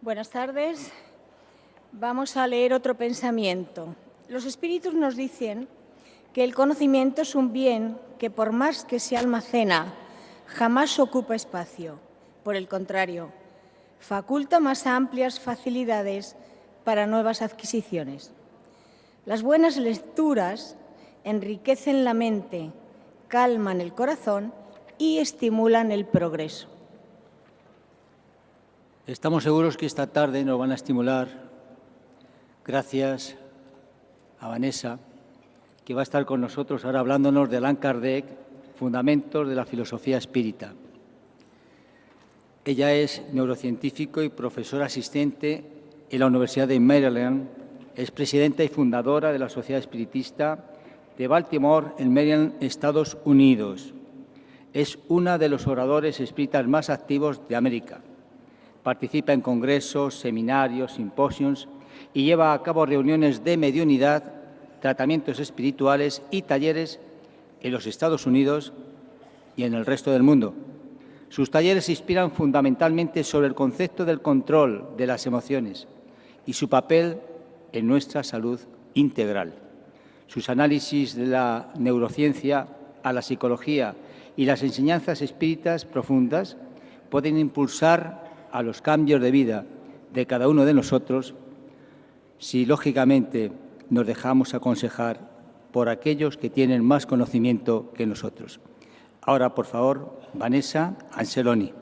Buenas tardes. Vamos a leer otro pensamiento. Los espíritus nos dicen que el conocimiento es un bien que por más que se almacena, jamás ocupa espacio. Por el contrario, faculta más amplias facilidades para nuevas adquisiciones. Las buenas lecturas enriquecen la mente, calman el corazón y estimulan el progreso. Estamos seguros que esta tarde nos van a estimular, gracias a Vanessa, que va a estar con nosotros ahora hablándonos de Allan Kardec, Fundamentos de la Filosofía Espírita. Ella es neurocientífico y profesora asistente en la Universidad de Maryland. Es presidenta y fundadora de la Sociedad Espiritista de Baltimore, en Maryland, Estados Unidos. Es una de los oradores espíritas más activos de América. Participa en congresos, seminarios, simposios y lleva a cabo reuniones de mediunidad, tratamientos espirituales y talleres en los Estados Unidos y en el resto del mundo. Sus talleres se inspiran fundamentalmente sobre el concepto del control de las emociones y su papel en nuestra salud integral. Sus análisis de la neurociencia a la psicología y las enseñanzas espíritas profundas pueden impulsar a los cambios de vida de cada uno de nosotros si, lógicamente, nos dejamos aconsejar por aquellos que tienen más conocimiento que nosotros. Ahora, por favor, Vanessa, Anseloni.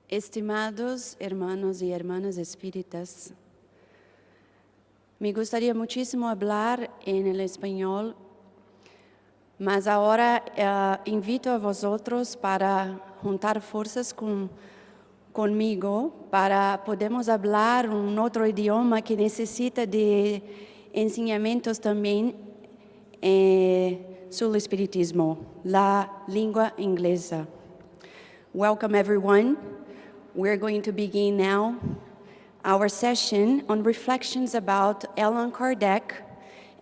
Estimados hermanos y hermanas espíritas, me gustaría muchísimo hablar en el español, mas ahora invito a vosotros para juntar fuerzas conmigo para podemos hablar un otro idioma que necesita de enseñamientos también sobre el espiritismo, la lengua inglesa. Welcome everyone. We're going to begin now our session on reflections about Allan Kardec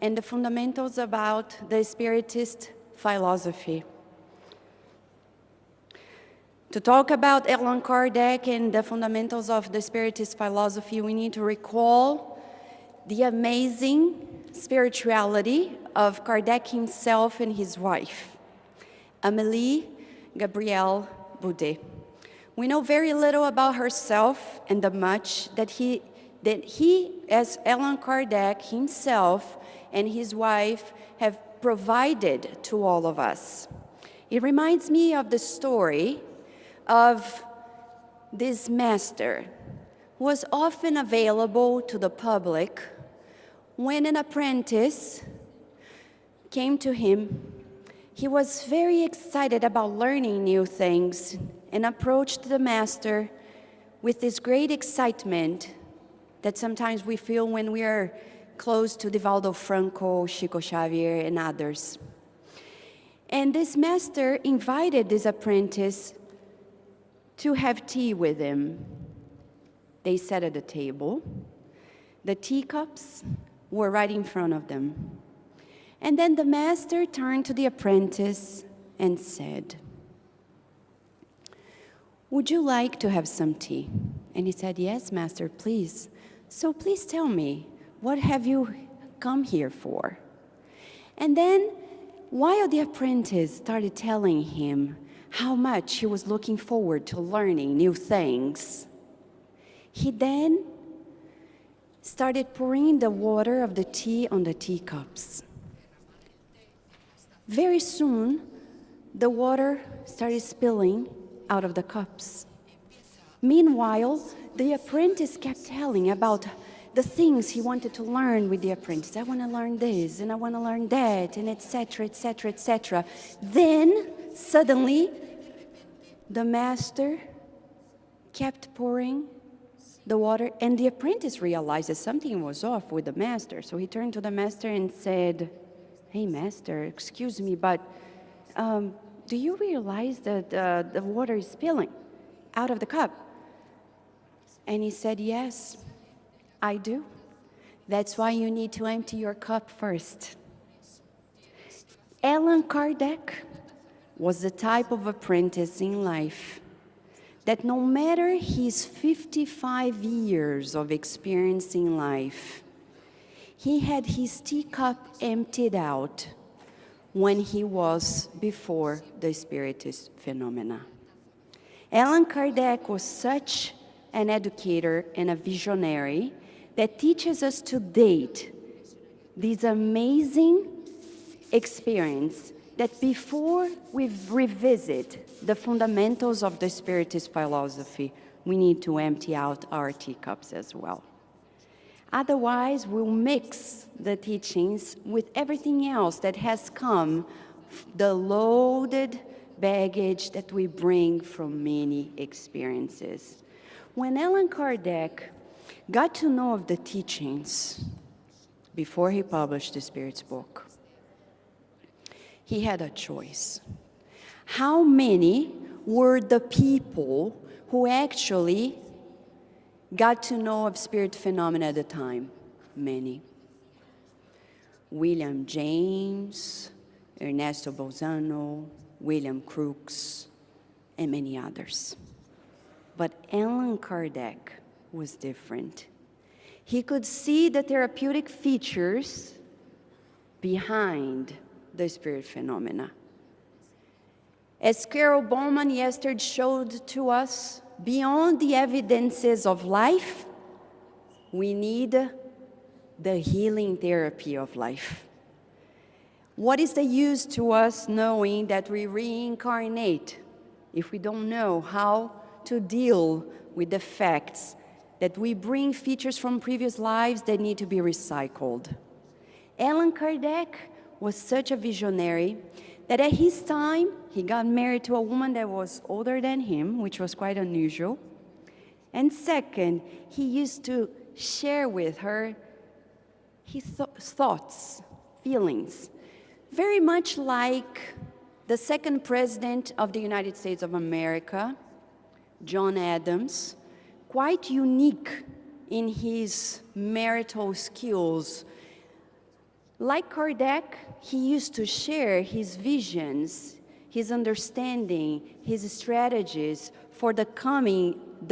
and the fundamentals about the Spiritist philosophy. To talk about Allan Kardec and the fundamentals of the Spiritist philosophy, we need to recall the amazing spirituality of Kardec himself and his wife, Amélie Gabrielle Boudet. We know very little about herself and the much that he, as Allan Kardec himself and his wife, have provided to all of us. It reminds me of the story of this master who was often available to the public when an apprentice came to him. He was very excited about learning new things and approached the master with this great excitement that sometimes we feel when we are close to Divaldo Franco, Chico Xavier, and others. And this master invited this apprentice to have tea with him. They sat at the table. The teacups were right in front of them. And then the master turned to the apprentice and said, "Would you like to have some tea?" And he said, "Yes, master, please. So please tell me, what have you come here for?" And then, while the apprentice started telling him how much he was looking forward to learning new things, he then started pouring the water of the tea on the teacups. Very soon, the water started spilling out of the cups. Meanwhile, the apprentice kept telling about the things he wanted to learn with the apprentice. I want to learn this, and I want to learn that, and etc., etc., etc. Then, suddenly, the master kept pouring the water, and the apprentice realized that something was off with the master. So he turned to the master and said, "Hey, master, excuse me, but do you realize that the water is spilling out of the cup?" And he said, "Yes, I do. That's why you need to empty your cup first." Allan Kardec was the type of apprentice in life that no matter his 55 years of experience in life, he had his teacup emptied out when he was before the Spiritist phenomena. Allan Kardec was such an educator and a visionary that teaches us to date this amazing experience that before we revisit the fundamentals of the Spiritist philosophy, we need to empty out our teacups as well. Otherwise, we'll mix the teachings with everything else that has come, the loaded baggage that we bring from many experiences. When Allan Kardec got to know of the teachings before he published the Spirit's book, he had a choice. How many were the people who actually got to know of spirit phenomena at the time? Many. William James, Ernesto Bolzano, William Crookes, and many others. But Allan Kardec was different. He could see the therapeutic features behind the spirit phenomena. As Carol Bowman yesterday showed to us, beyond the evidences of life, we need the healing therapy of life. What is the use to us knowing that we reincarnate if we don't know how to deal with the facts that we bring features from previous lives that need to be recycled? Allan Kardec was such a visionary that at his time, he got married to a woman that was older than him, which was quite unusual. And second, he used to share with her his thoughts, feelings, very much like the second president of the United States of America, John Adams, quite unique in his marital skills. Like Kardec, he used to share his visions, his understanding, his strategies for the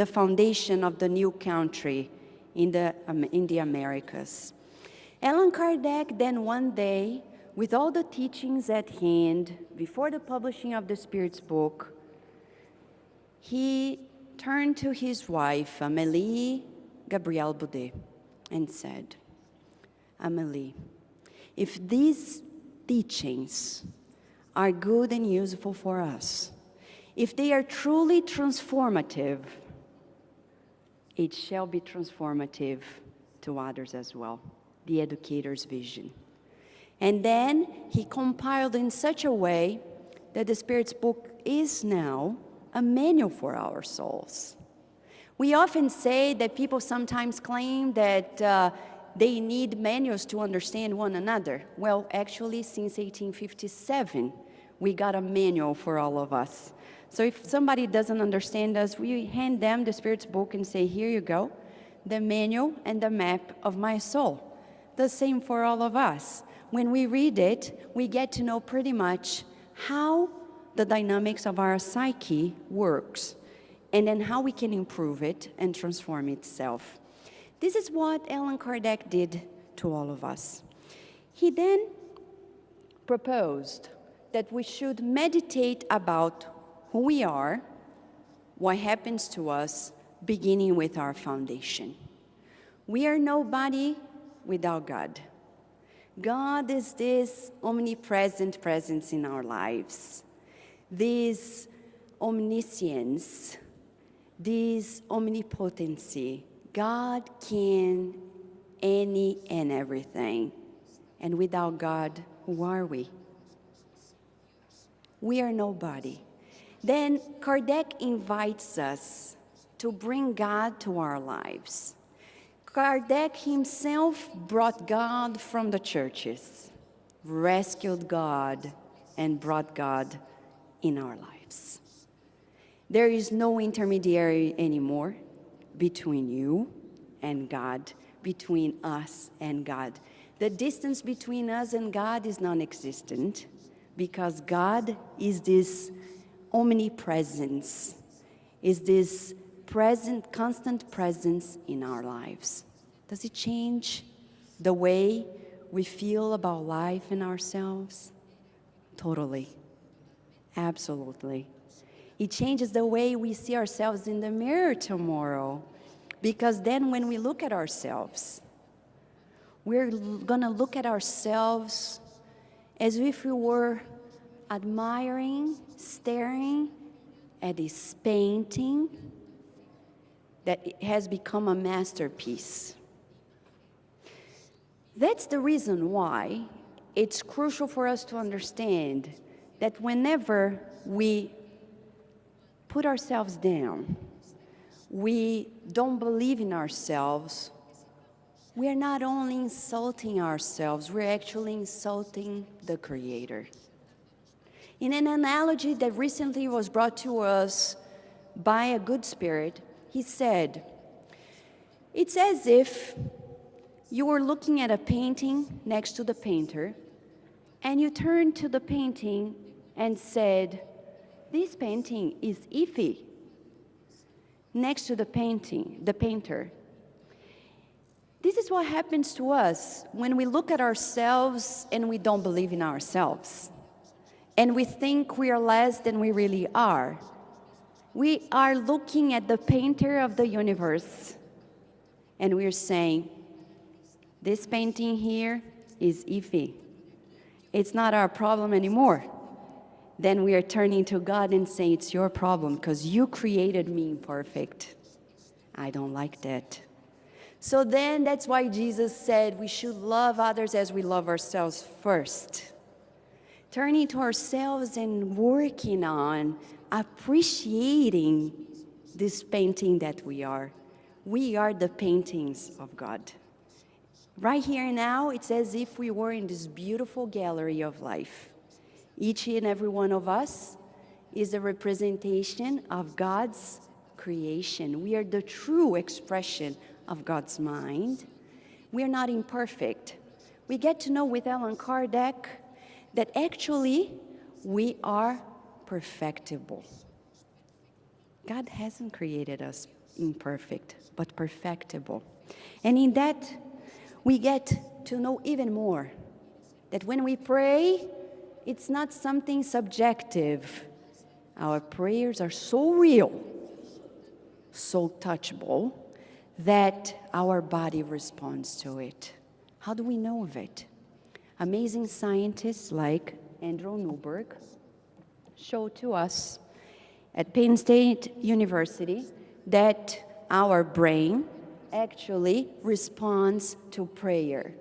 foundation of the new country in the Americas. Allan Kardec then one day, with all the teachings at hand, before the publishing of the Spirit's book, he turned to his wife, Amélie Gabrielle Boudet, and said, "Amélie, if these teachings are good and useful for us, if they are truly transformative, it shall be transformative to others as well," the educator's vision. And then he compiled in such a way that the Spirit's book is now a manual for our souls. We often say that people sometimes claim that they need manuals to understand one another. Well, actually, since 1857, we got a manual for all of us. So if somebody doesn't understand us, we hand them the Spirit's book and say, "Here you go, the manual and the map of my soul." The same for all of us. When we read it, we get to know pretty much how the dynamics of our psyche works, and then how we can improve it and transform itself. This is what Allan Kardec did to all of us. He then proposed that we should meditate about who we are, what happens to us, beginning with our foundation. We are nobody without God. God is this omnipresent presence in our lives. this omniscience, this omnipotency. God can any and everything. And without God, who are we? We are nobody. Then Kardec invites us to bring God to our lives. Kardec himself brought God from the churches, rescued God, and brought God in our lives. There is no intermediary anymore between you and God, between us and God. The distance between us and God is non-existent because God is this omnipresence, is this present, constant presence in our lives. Does it change the way we feel about life and ourselves? Totally. Absolutely. It changes the way we see ourselves in the mirror tomorrow. Because then when we look at ourselves, we're going to look at ourselves as if we were admiring, staring at this painting that has become a masterpiece. That's the reason why it's crucial for us to understand that whenever we put ourselves down, we don't believe in ourselves, we are not only insulting ourselves, we're actually insulting the Creator. In an analogy that recently was brought to us by a good spirit, he said, it's as if you were looking at a painting next to the painter, and you turned to the painting and said, this painting is iffy. Next to the painter. This is what happens to us when we look at ourselves and we don't believe in ourselves. And we think we are less than we really are. We are looking at the painter of the universe and we're saying, this painting here is iffy. It's not our problem anymore. Then we are turning to God and saying, it's your problem because you created me imperfect. I don't like that. So then that's why Jesus said we should love others as we love ourselves first. Turning to ourselves and working on appreciating this painting that we are. We are the paintings of God. Right here and now, it's as if we were in this beautiful gallery of life. Each and every one of us is a representation of God's creation. We are the true expression of God's mind. We are not imperfect. We get to know with Allan Kardec that actually we are perfectible. God hasn't created us imperfect, but perfectible. And in that, we get to know even more that when we pray, it's not something subjective. Our prayers are so real, so touchable, that our body responds to it. How do we know of it? Amazing scientists like Andrew Newberg showed to us at Penn State University that our brain actually responds to prayer.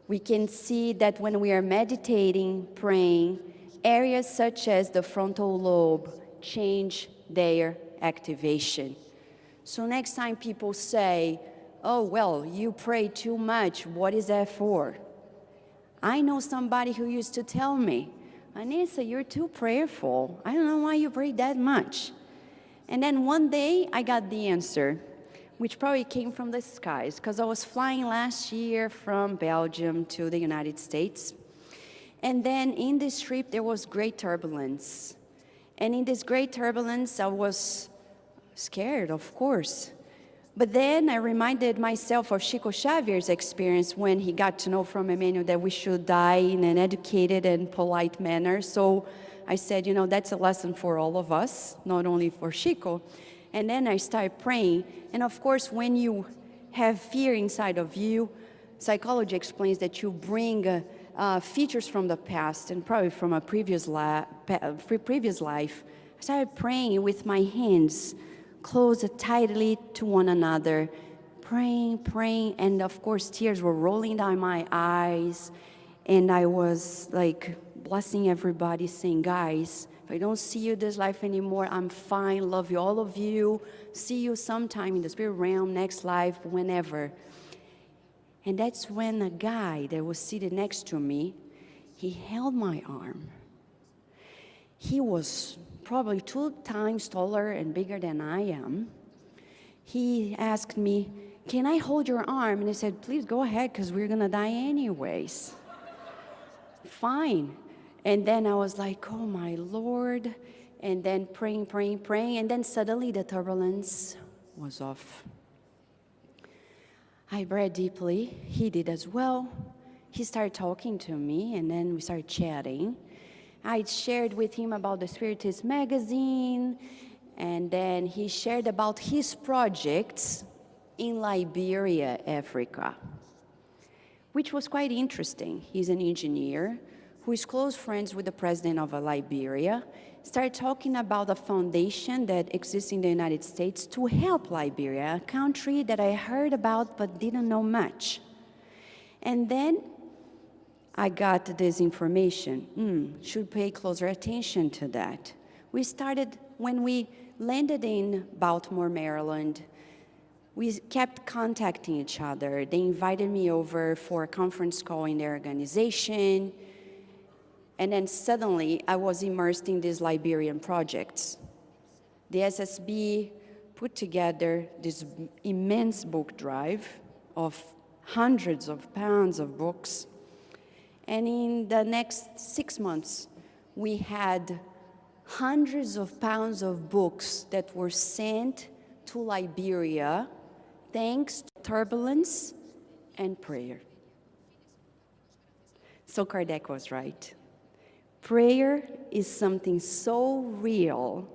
We can see that when we are meditating, praying, areas such as the frontal lobe change their activation. So next time people say, oh, well, you pray too much, what is that for? I know somebody who used to tell me, Vanessa, you're too prayerful. I don't know why you pray that much. And then one day I got the answer, which probably came from the skies, because I was flying last year from Belgium to the United States. And then in this trip, there was great turbulence. And in this great turbulence, I was scared, of course. But then I reminded myself of Chico Xavier's experience when he got to know from Emmanuel that we should die in an educated and polite manner. So I said, you know, that's a lesson for all of us, not only for Chico. And then I started praying. And of course, when you have fear inside of you, psychology explains that you bring features from the past and probably from a previous life. I started praying with my hands closed tightly to one another, praying, and of course tears were rolling down my eyes, and I was like blessing everybody, saying, guys, if I don't see you this life anymore, I'm fine, love you, all of you, see you sometime in the spirit realm, next life, whenever. And that's when a guy that was seated next to me, he held my arm. He was probably 2 times taller and bigger than I am. He asked me, can I hold your arm? And I said, please go ahead, because we're going to die anyways. Fine. And then I was like, oh my Lord. And then praying. And then suddenly the turbulence was off. I breathed deeply. He did as well. He started talking to me, and then we started chatting. I shared with him about the Spiritist magazine, and then he shared about his projects in Liberia, Africa, which was quite interesting. He's an engineer who is close friends with the president of Liberia, started talking about a foundation that exists in the United States to help Liberia, a country that I heard about but didn't know much. And then I got this information, should pay closer attention to that. We started, when we landed in Baltimore, Maryland, we kept contacting each other. They invited me over for a conference call in their organization. And then suddenly, I was immersed in these Liberian projects. The SSB put together this immense book drive of hundreds of pounds of books. And in the next 6 months, we had hundreds of pounds of books that were sent to Liberia, thanks to turbulence and prayer. So Kardec was right. Prayer is something so real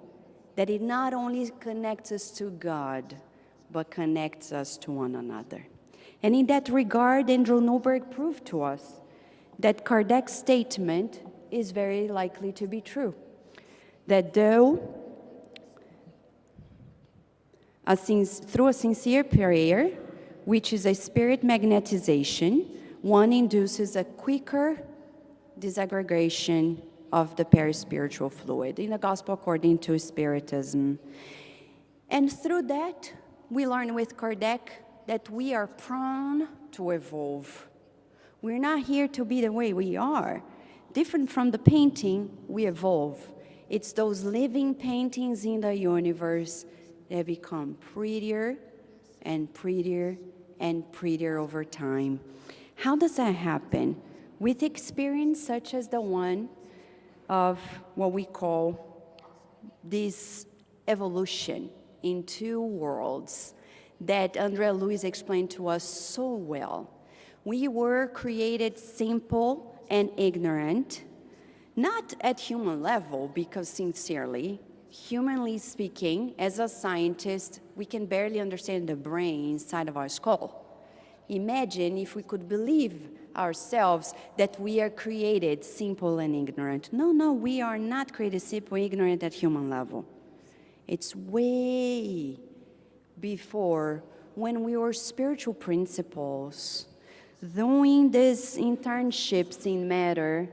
that it not only connects us to God, but connects us to one another. And in that regard, Andrew Newberg proved to us that Kardec's statement is very likely to be true. That though, through a sincere prayer, which is a spirit magnetization, one induces a quicker disaggregation of the perispiritual fluid in the gospel according to Spiritism. And through that, we learn with Kardec that we are prone to evolve. We're not here to be the way we are. Different from the painting, we evolve. It's those living paintings in the universe that become prettier and prettier and prettier over time. How does that happen? With experience such as the one of what we call this evolution in 2 worlds that Andrea Luiz explained to us so well. We were created simple and ignorant, not at human level, because sincerely, humanly speaking, as a scientist, we can barely understand the brain inside of our skull. Imagine if we could believe ourselves that we are created simple and ignorant. No, we are not created simple, ignorant at human level. It's way before when we were spiritual principles, doing these internships in matter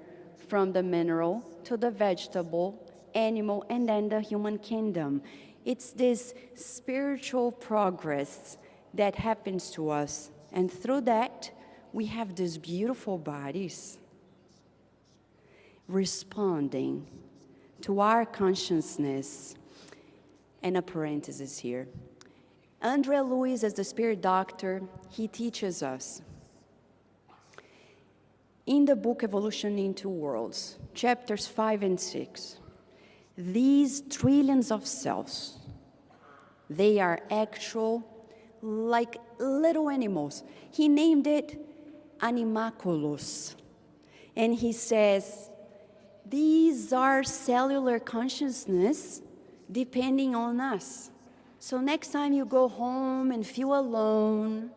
from the mineral to the vegetable, animal, and then the human kingdom. It's this spiritual progress that happens to us. And through that, we have these beautiful bodies responding to our consciousness. And a parenthesis here. Andrea Luiz, as the spirit doctor, he teaches us in the book Evolution in 2 Worlds, chapters 5 and 6, these trillions of cells, they are actual, like little animals. He named it animalculos. And he says, these are cellular consciousness depending on us. So next time you go home and feel alone,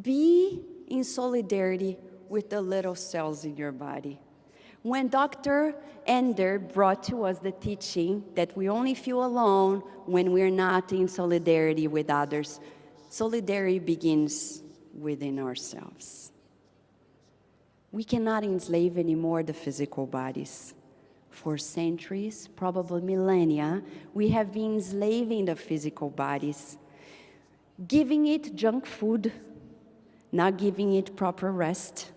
be in solidarity with the little cells in your body. When Dr. Ender brought to us the teaching that we only feel alone when we're not in solidarity with others, solidarity begins within ourselves. We cannot enslave anymore the physical bodies. For centuries, probably millennia, we have been enslaving the physical bodies, giving it junk food, not giving it proper rest,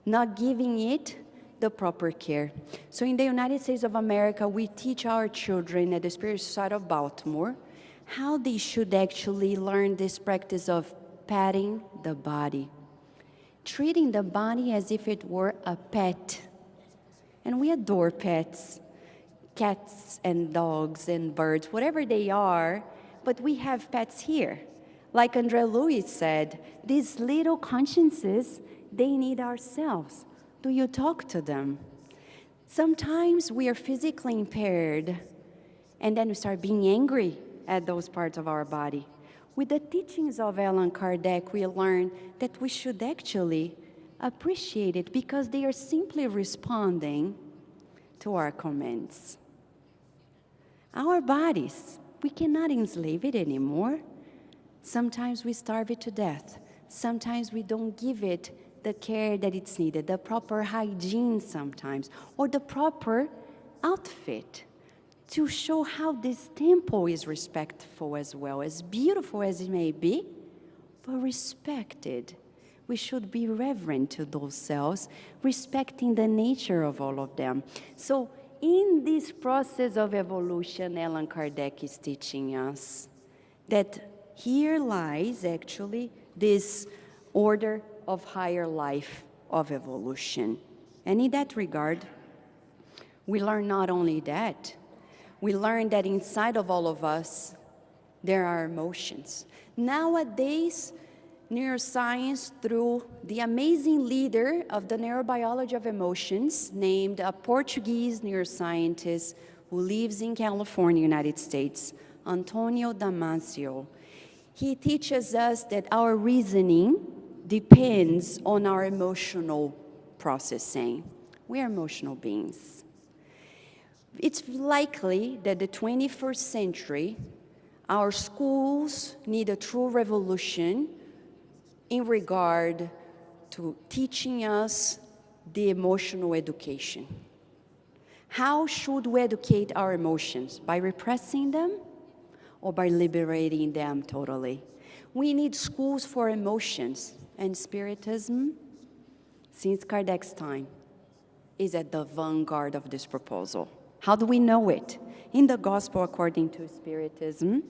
not giving it the proper care. So in the United States of America, we teach our children at the Spirit Society of Baltimore how they should actually learn this practice of patting the body, treating the body as if it were a pet. And we adore pets, cats and dogs and birds, whatever they are, but we have pets here. Like André Louis said, these little consciences, they need ourselves. Do you talk to them? Sometimes we are physically impaired, and then we start being angry at those parts of our body. With the teachings of Allan Kardec, we learn that we should actually appreciate it because they are simply responding to our commands. Our bodies, we cannot enslave it anymore. Sometimes we starve it to death. Sometimes we don't give it the care that it's needed, the proper hygiene sometimes, or the proper outfit to show how this temple is respectful as well, as beautiful as it may be, but respected. We should be reverent to those cells, respecting the nature of all of them. So in this process of evolution, Allan Kardec is teaching us that here lies actually this order of higher life of evolution. And in that regard, we learn not only that, we learn that inside of all of us, there are emotions. Nowadays, neuroscience, through the amazing leader of the neurobiology of emotions, named a Portuguese neuroscientist who lives in California, United States, Antonio Damasio, he teaches us that our reasoning depends on our emotional processing. We are emotional beings. It's likely that the 21st century, our schools need a true revolution in regard to teaching us the emotional education. How should we educate our emotions? By repressing them or by liberating them totally? We need schools for emotions, and Spiritism, since Kardec's time, is at the vanguard of this proposal. How do we know it? In the Gospel according to Spiritism,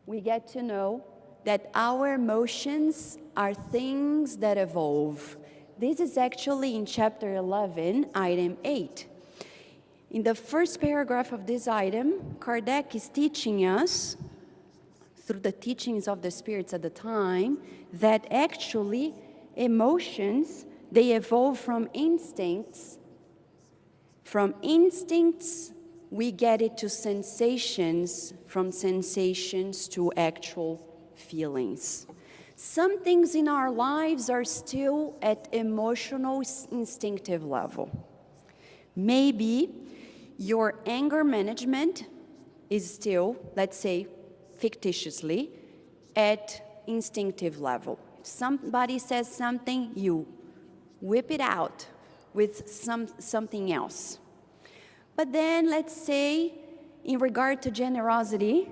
we get to know that our emotions are things that evolve. This is actually in chapter 11, item 8. In the first paragraph of this item, Kardec is teaching us, through the teachings of the spirits at the time, that actually emotions, they evolve from instincts. From instincts, we get it to sensations, from sensations to actual feelings. Some things in our lives are still at emotional, instinctive level. Maybe your anger management is still, let's say, fictitiously, at instinctive level. If somebody says something, you whip it out with something else. But then, let's say, in regard to generosity,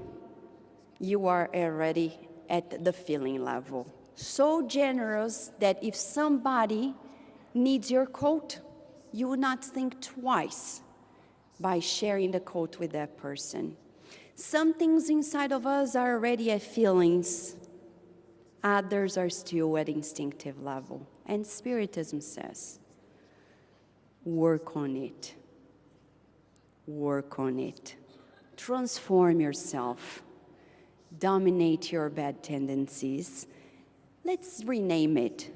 you are already at the feeling level. So generous that if somebody needs your coat, you would not think twice by sharing the coat with that person. Some things inside of us are already at feelings. Others are still at instinctive level. And Spiritism says, work on it. Work on it. Transform yourself. Dominate your bad tendencies. Let's rename it.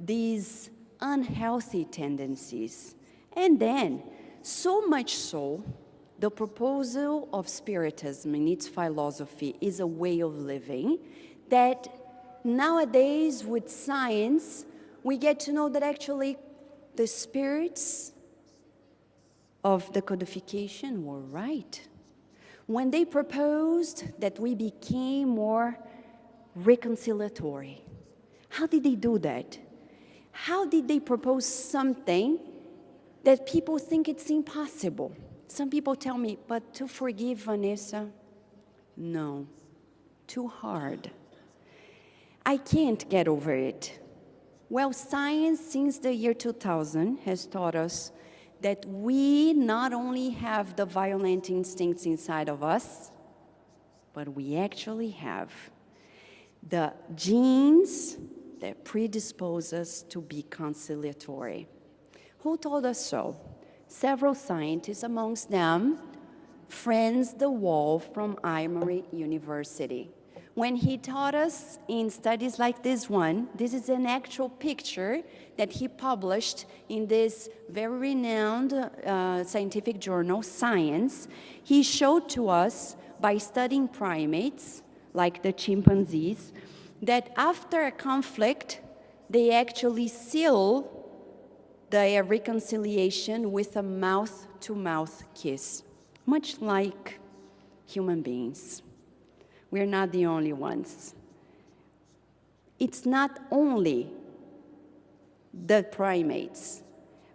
These unhealthy tendencies. And then, so much so, the proposal of Spiritism in its philosophy is a way of living that nowadays with science we get to know that actually the spirits of the codification were right. When they proposed that we became more reconciliatory. How did they do that? How did they propose something that people think it's impossible? Some people tell me, but to forgive, Vanessa, no, too hard. I can't get over it. Well, science since the year 2000 has taught us that we not only have the violent instincts inside of us, but we actually have the genes that predispose us to be conciliatory. Who told us so? Several scientists, amongst them, Franz de Waal from Emory University. When he taught us in studies like this one, this is an actual picture that he published in this very renowned scientific journal, Science. He showed to us, by studying primates, like the chimpanzees, that after a conflict, they actually seal their reconciliation with a mouth-to-mouth kiss, much like human beings. We're not the only ones. It's not only the primates,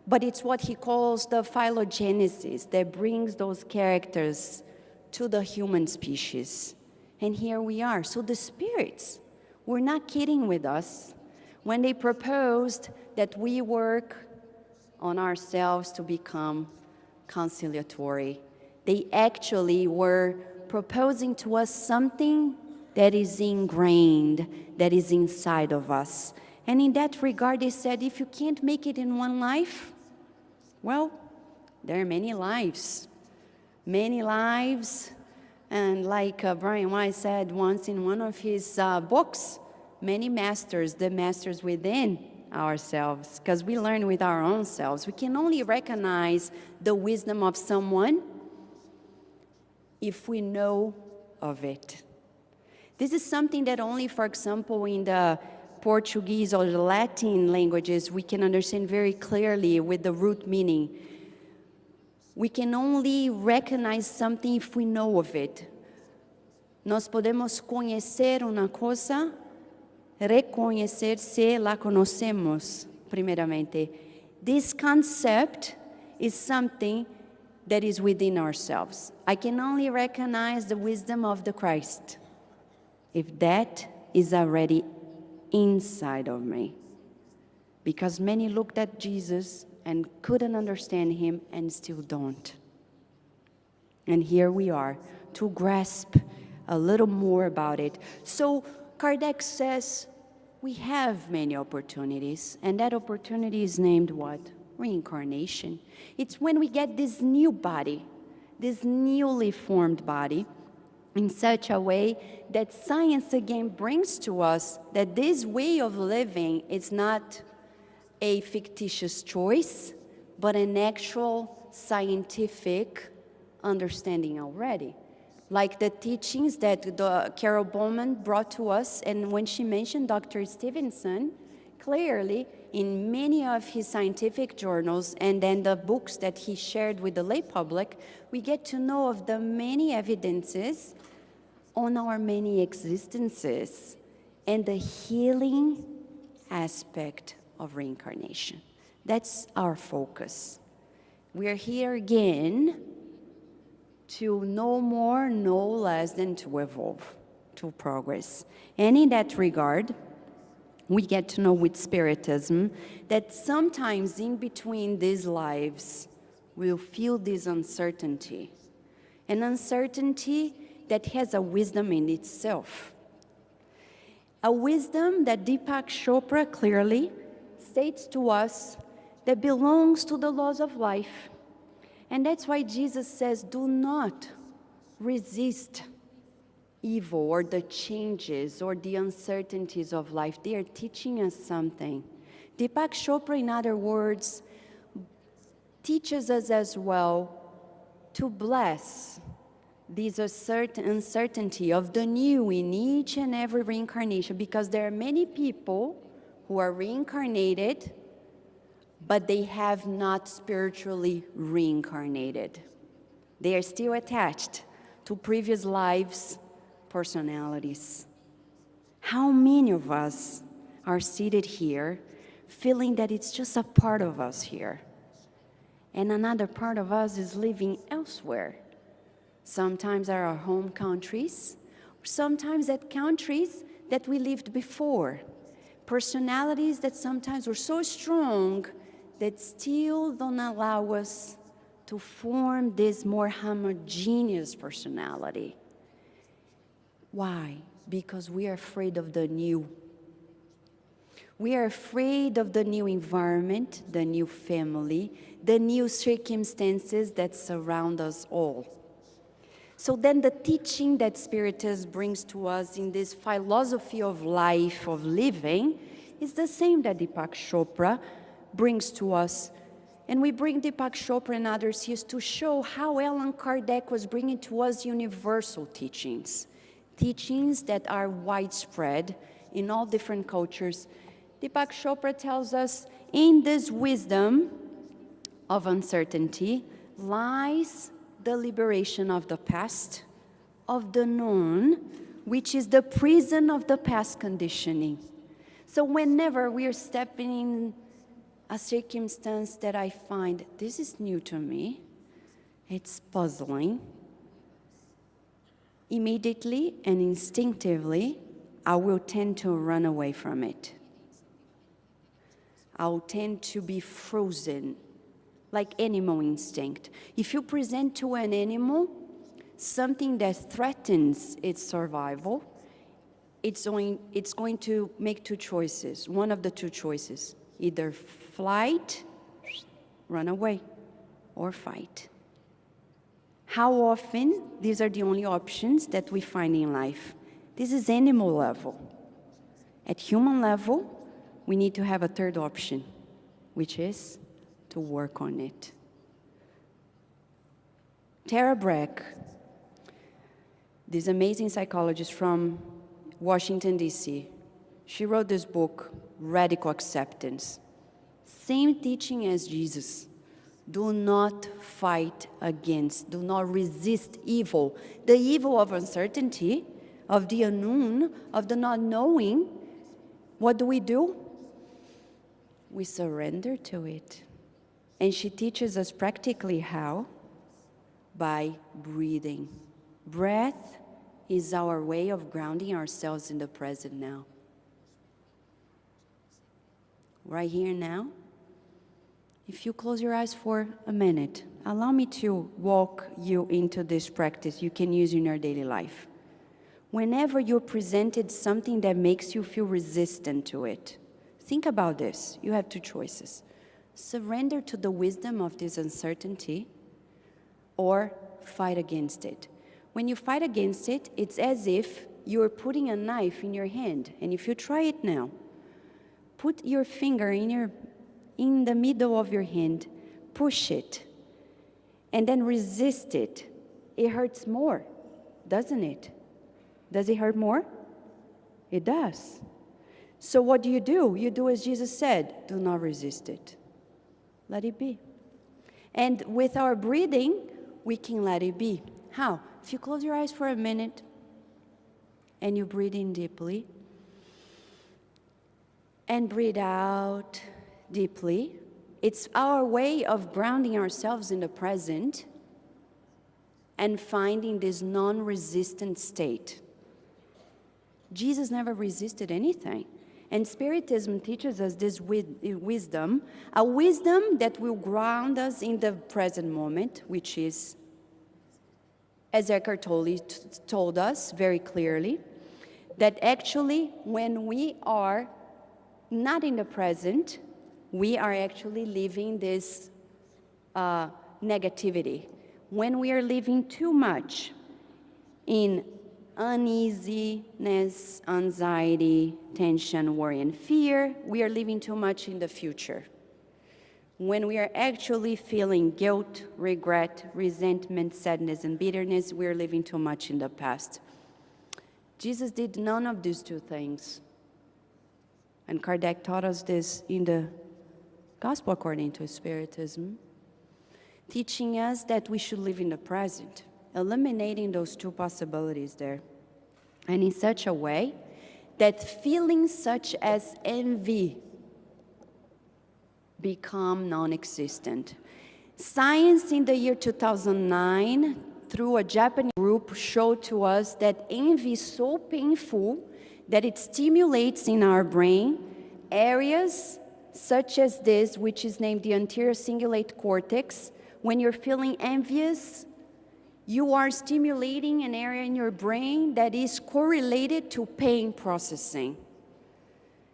but it's what he calls the phylogenesis that brings those characters to the human species. And here we are. So the spirits were not kidding with us when they proposed that we work on ourselves to become conciliatory. They actually were proposing to us something that is ingrained, that is inside of us. And in that regard, they said, if you can't make it in one life, well, there are many lives. Many lives, and like Brian Weiss said once in one of his books, many masters, the masters within ourselves, because we learn with our own selves. We can only recognize the wisdom of someone if we know of it. This is something that only, for example, in the Portuguese or the Latin languages, we can understand very clearly with the root meaning. We can only recognize something if we know of it. Nós podemos conhecer uma coisa, reconhecer se la conocemos, primeiramente. This concept is something that is within ourselves. I can only recognize the wisdom of the Christ if that is already inside of me. Because many looked at Jesus and couldn't understand him and still don't. And here we are to grasp a little more about it. So Kardec says we have many opportunities, and that opportunity is named what? Reincarnation. It's when we get this new body, this newly formed body, in such a way that science again brings to us that this way of living is not a fictitious choice, but an actual scientific understanding already. Like the teachings that Carol Bowman brought to us, and when she mentioned Dr. Stevenson, clearly in many of his scientific journals and then the books that he shared with the lay public, we get to know of the many evidences on our many existences and the healing aspect of reincarnation. That's our focus. We're here again to know more, know less than to evolve, to progress. And in that regard, we get to know with Spiritism that sometimes in between these lives, we'll feel this uncertainty. An uncertainty that has a wisdom in itself. A wisdom that Deepak Chopra clearly states to us that belongs to the laws of life. And that's why Jesus says, do not resist evil or the changes or the uncertainties of life. They are teaching us something. Deepak Chopra, in other words, teaches us as well to bless this uncertainty of the new in each and every reincarnation, because there are many people who are reincarnated, but they have not spiritually reincarnated. They are still attached to previous lives' personalities. How many of us are seated here feeling that it's just a part of us here, and another part of us is living elsewhere? Sometimes at our home countries, sometimes at countries that we lived before. Personalities that sometimes were so strong that still don't allow us to form this more homogeneous personality. Why? Because we are afraid of the new. We are afraid of the new environment, the new family, the new circumstances that surround us all. So then the teaching that Spiritism brings to us in this philosophy of life, of living, is the same that Deepak Chopra brings to us. And we bring Deepak Chopra and others here to show how Allan Kardec was bringing to us universal teachings, teachings that are widespread in all different cultures. Deepak Chopra tells us, in this wisdom of uncertainty lies the liberation of the past, of the known, which is the prison of the past conditioning. So whenever we are stepping in a circumstance that I find, this is new to me, it's puzzling, immediately and instinctively, I will tend to run away from it. I'll tend to be frozen, like animal instinct. If you present to an animal something that threatens its survival, it's going to make two choices, one of the two choices, either flight, run away, or fight. How often these are the only options that we find in life? This is animal level. At human level, we need to have a third option, which is to work on it. Tara Brach, this amazing psychologist from Washington, D.C., she wrote this book, Radical Acceptance. Same teaching as Jesus. Do not fight against, do not resist evil. The evil of uncertainty, of the unknown, of the not knowing. What do? We surrender to it. And she teaches us practically how? By breathing. Breath is our way of grounding ourselves in the present now. Right here now. If you close your eyes for a minute, allow me to walk you into this practice you can use in your daily life. Whenever you're presented something that makes you feel resistant to it, think about this. You have two choices. Surrender to the wisdom of this uncertainty or fight against it. When you fight against it, it's as if you're putting a knife in your hand. And if you try it now, put your finger in the middle of your hand, push it, and then resist it. It hurts more, doesn't it? Does it hurt more? It does. So what do? You do as Jesus said, do not resist it. Let it be. And with our breathing, we can let it be. How? If you close your eyes for a minute and you breathe in deeply and breathe out deeply, it's our way of grounding ourselves in the present and finding this non-resistant state. Jesus never resisted anything. And Spiritism teaches us this wisdom, a wisdom that will ground us in the present moment, which is, as Eckhart Tolle told us very clearly, that actually when we are not in the present, we are actually living this negativity. When we are living too much in uneasiness, anxiety, tension, worry, and fear, we are living too much in the future. When we are actually feeling guilt, regret, resentment, sadness, and bitterness, we are living too much in the past. Jesus did none of these two things. And Kardec taught us this in the Gospel according to Spiritism, teaching us that we should live in the present, eliminating those two possibilities there. And in such a way that feelings such as envy become non-existent. Science in the year 2009, through a Japanese group, showed to us that envy is so painful that it stimulates in our brain areas such as this, which is named the anterior cingulate cortex. When you're feeling envious, you are stimulating an area in your brain that is correlated to pain processing.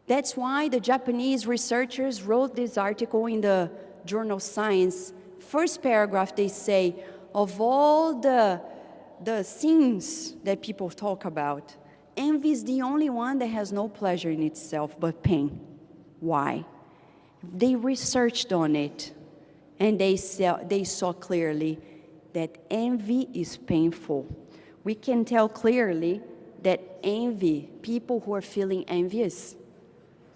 That's why the Japanese researchers wrote this article in the journal Science. First paragraph, they say, of all the sins that people talk about, envy is the only one that has no pleasure in itself but pain. Why? They researched on it, and they saw clearly that envy is painful. We can tell clearly that envy, people who are feeling envious,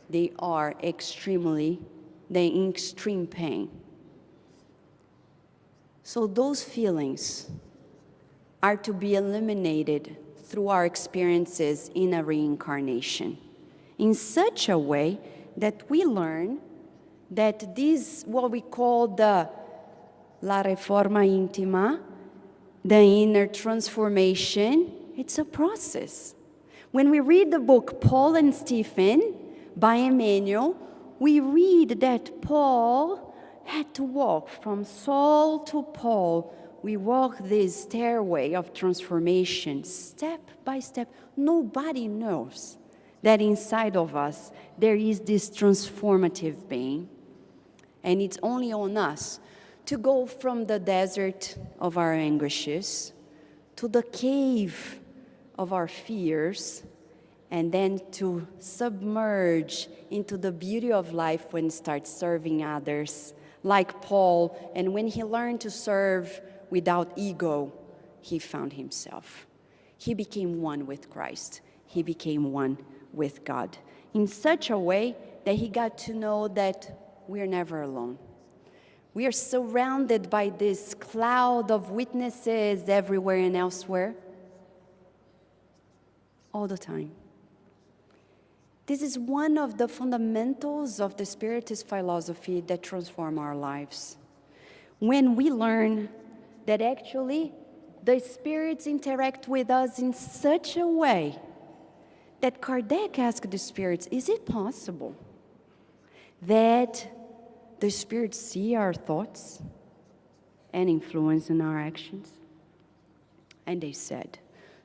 they're in extreme pain. So those feelings are to be eliminated through our experiences in a reincarnation, in such a way that we learn that this, what we call the La Reforma Íntima, the inner transformation, it's a process. When we read the book Paul and Stephen by Emmanuel, we read that Paul had to walk from Saul to Paul. We walk this stairway of transformation step by step. Nobody knows that inside of us there is this transformative being, and it's only on us to go from the desert of our anguishes to the cave of our fears, and then to submerge into the beauty of life when we start serving others, like Paul. And when he learned to serve without ego, he found himself. He became one with Christ. He became one with God in such a way that he got to know that we're never alone. We are surrounded by this cloud of witnesses everywhere and elsewhere, all the time. This is one of the fundamentals of the Spiritist philosophy that transform our lives. When we learn that actually the spirits interact with us in such a way that Kardec asked the spirits, is it possible that the spirits see our thoughts and influence in our actions? And they said,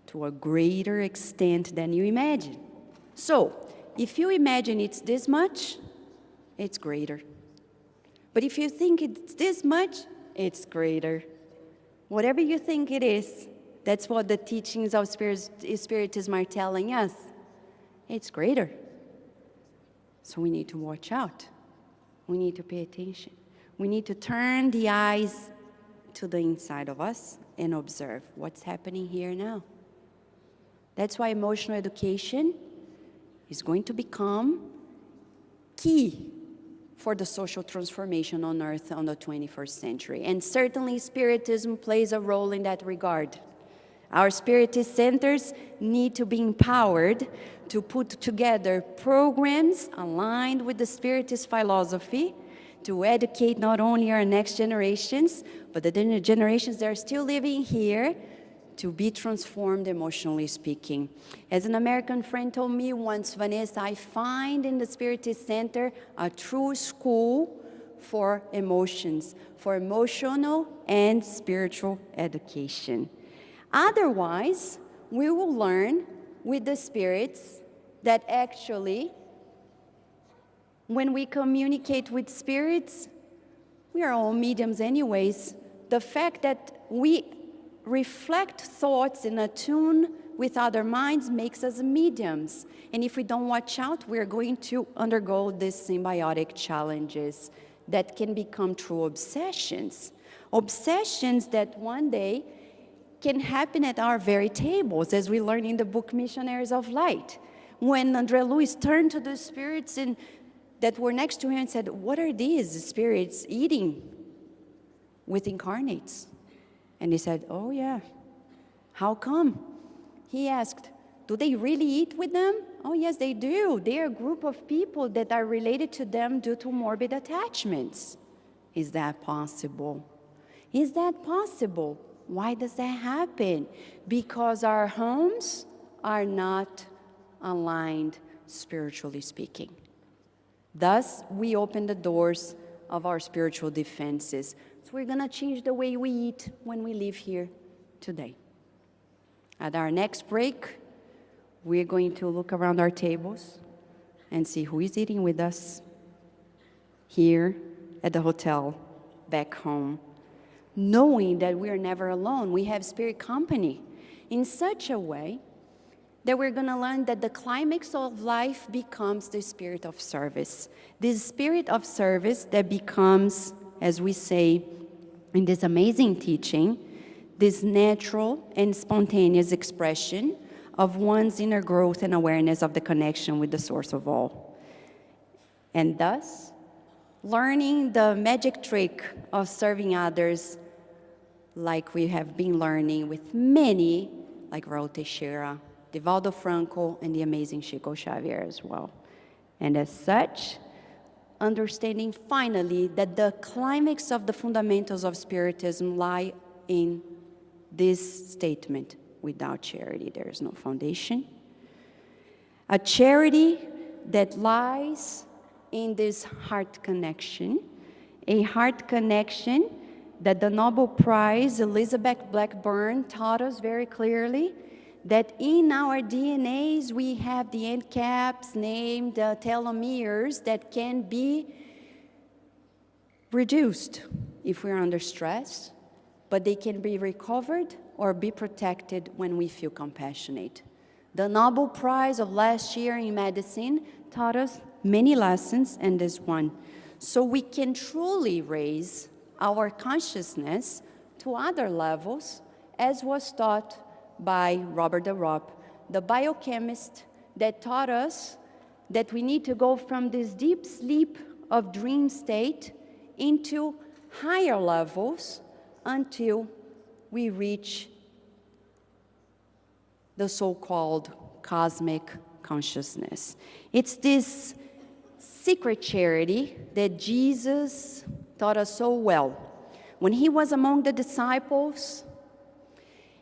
to a greater extent than you imagine. So, if you imagine it's this much, it's greater. But if you think it's this much, it's greater. Whatever you think it is, that's what the teachings of Spiritism are telling us. It's greater. So we need to watch out. We need to pay attention. We need to turn the eyes to the inside of us and observe what's happening here now. That's why emotional education is going to become key for the social transformation on Earth on the 21st century. And certainly Spiritism plays a role in that regard. Our Spiritist centers need to be empowered to put together programs aligned with the Spiritist philosophy to educate not only our next generations, but the generations that are still living here to be transformed emotionally speaking. As an American friend told me once, Vanessa, I find in the Spiritist Center a true school for emotions, for emotional and spiritual education. Otherwise, we will learn with the spirits that actually, when we communicate with spirits, we are all mediums anyways. The fact that we reflect thoughts in a tune with other minds makes us mediums. And if we don't watch out, we're going to undergo these symbiotic challenges that can become true obsessions. Obsessions that one day can happen at our very tables, as we learn in the book Missionaries of Light. When André Luis turned to the spirits that were next to him and said, "What are these spirits eating with incarnates?" And he said, "Oh yeah, how come?" He asked, "Do they really eat with them?" "Oh yes, they do. They are a group of people that are related to them due to morbid attachments." Is that possible? Is that possible? Why does that happen? Because our homes are not aligned spiritually speaking. Thus, we open the doors of our spiritual defenses. So we're going to change the way we eat when we leave here today. At our next break, we're going to look around our tables and see who is eating with us here at the hotel, back home, knowing that we are never alone. We have spirit company in such a way that we're going to learn that the climax of life becomes the spirit of service. This spirit of service that becomes, as we say in this amazing teaching, this natural and spontaneous expression of one's inner growth and awareness of the connection with the source of all. And thus, learning the magic trick of serving others like we have been learning with many, like Raul Teixeira, Divaldo Franco, and the amazing Chico Xavier as well. And as such, understanding finally that the climax of the fundamentals of Spiritism lie in this statement: without charity, there is no foundation. A charity that lies in this heart connection, a heart connection that the Nobel Prize Elizabeth Blackburn taught us very clearly, that in our DNAs we have the end caps named telomeres that can be reduced if we're under stress, but they can be recovered or be protected when we feel compassionate. The Nobel Prize of last year in medicine taught us many lessons, and this one. So we can truly raise our consciousness to other levels, as was taught by Robert de Ropp, the biochemist that taught us that we need to go from this deep sleep of dream state into higher levels until we reach the so-called cosmic consciousness. It's this secret charity that Jesus taught us so well. When he was among the disciples,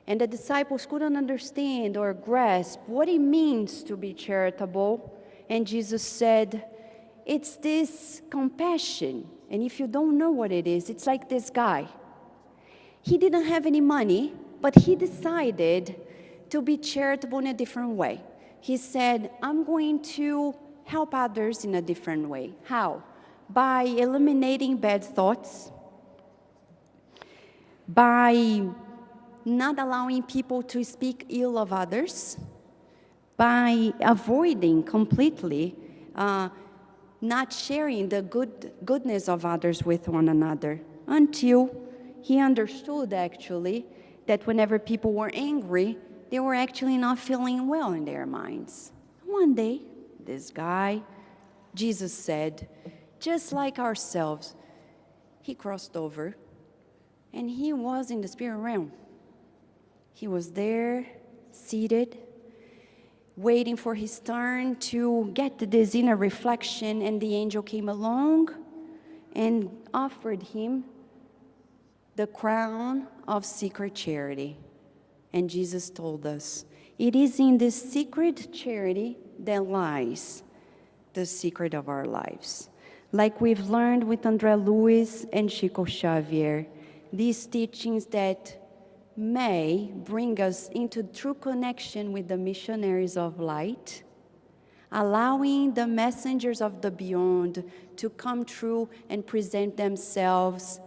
and the disciples couldn't understand or grasp what it means to be charitable, and Jesus said, it's this compassion. And if you don't know what it is, it's like this guy. He didn't have any money, but he decided to be charitable in a different way. He said, I'm going to help others in a different way. How? By eliminating bad thoughts, by not allowing people to speak ill of others, by avoiding completely not sharing the goodness of others with one another, until he understood actually that whenever people were angry, they were actually not feeling well in their minds. One day, this guy, Jesus said, just like ourselves, he crossed over and he was in the spirit realm. He was there, seated, waiting for his turn to get this inner reflection, and the angel came along and offered him the crown of secret charity. And Jesus told us, it is in this secret charity that lies the secret of our lives. Like we've learned with André Luis and Chico Xavier, these teachings that may bring us into true connection with the missionaries of light, allowing the messengers of the beyond to come true and present themselves.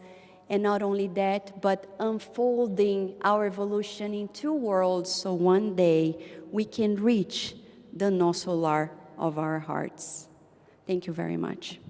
And not only that, but unfolding our evolution in two worlds, so one day we can reach the no solar of our hearts. Thank you very much.